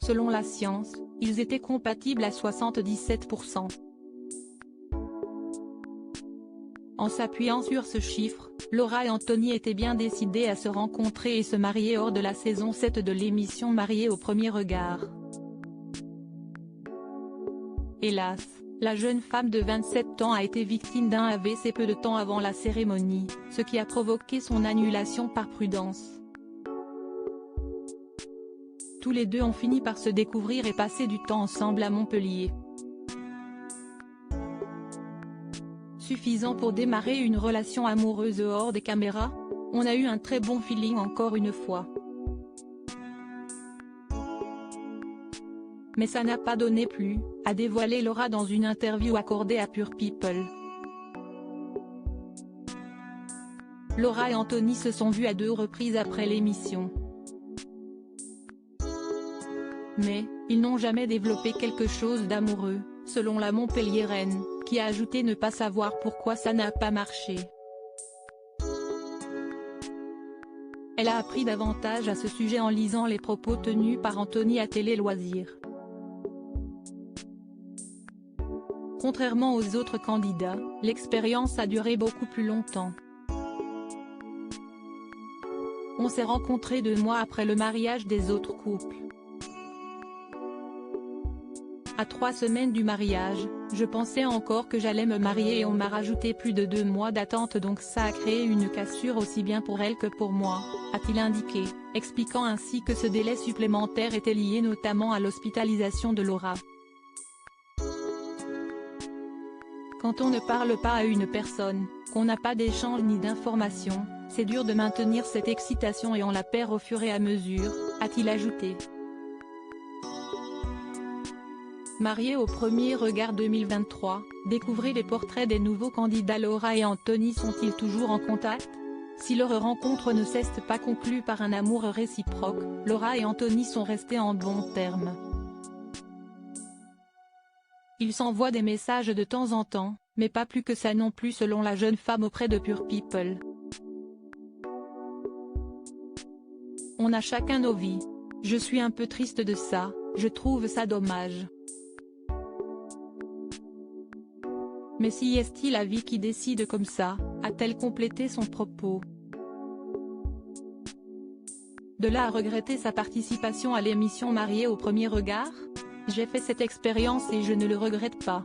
Selon la science, ils étaient compatibles à 77%. En s'appuyant sur ce chiffre, Laura et Anthony étaient bien décidés à se rencontrer et se marier hors de la saison 7 de l'émission Mariés au premier regard. Hélas, la jeune femme de 27 ans a été victime d'un AVC peu de temps avant la cérémonie, ce qui a provoqué son annulation par prudence. Tous les deux ont fini par se découvrir et passer du temps ensemble à Montpellier. Suffisant pour démarrer une relation amoureuse hors des caméras? On a eu un très bon feeling encore une fois. Mais ça n'a pas donné plus, a dévoilé Laura dans une interview accordée à Pure People. Laura et Anthony se sont vus à 2 reprises après l'émission. Mais, ils n'ont jamais développé quelque chose d'amoureux, selon la Montpelliéraine, qui a ajouté ne pas savoir pourquoi ça n'a pas marché. Elle a appris davantage à ce sujet en lisant les propos tenus par Anthony à Télé Loisirs. Contrairement aux autres candidats, l'expérience a duré beaucoup plus longtemps. On s'est rencontrés 2 mois après le mariage des autres couples. À 3 semaines du mariage, je pensais encore que j'allais me marier et on m'a rajouté plus de 2 mois d'attente, donc ça a créé une cassure aussi bien pour elle que pour moi, a-t-il indiqué, expliquant ainsi que ce délai supplémentaire était lié notamment à l'hospitalisation de Laura. Quand on ne parle pas à une personne, qu'on n'a pas d'échange ni d'information, c'est dur de maintenir cette excitation et on la perd au fur et à mesure, a-t-il ajouté. Mariés au premier regard 2023, découvrez les portraits des nouveaux candidats. Laura et Anthony sont-ils toujours en contact? Si leur rencontre ne s'est pas conclue par un amour réciproque, Laura et Anthony sont restés en bons termes. Ils s'envoient des messages de temps en temps, mais pas plus que ça non plus selon la jeune femme auprès de Pure People. On a chacun nos vies. Je suis un peu triste de ça, je trouve ça dommage. Mais si est-il la vie qui décide comme ça, a-t-elle complété son propos. De là à regretter sa participation à l'émission Mariés au premier regard? J'ai fait cette expérience et je ne le regrette pas.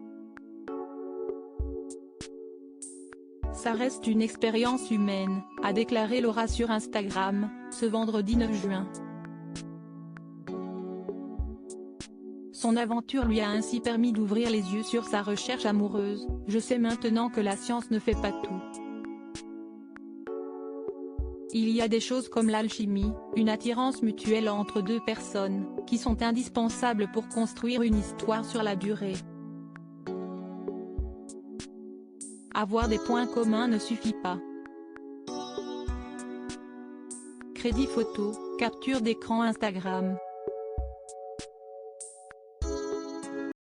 Ça reste une expérience humaine, a déclaré Laura sur Instagram, ce vendredi 9 juin. Son aventure lui a ainsi permis d'ouvrir les yeux sur sa recherche amoureuse. Je sais maintenant que la science ne fait pas tout. Il y a des choses comme l'alchimie, une attirance mutuelle entre 2 personnes, qui sont indispensables pour construire une histoire sur la durée. Avoir des points communs ne suffit pas. Crédit photo, capture d'écran Instagram.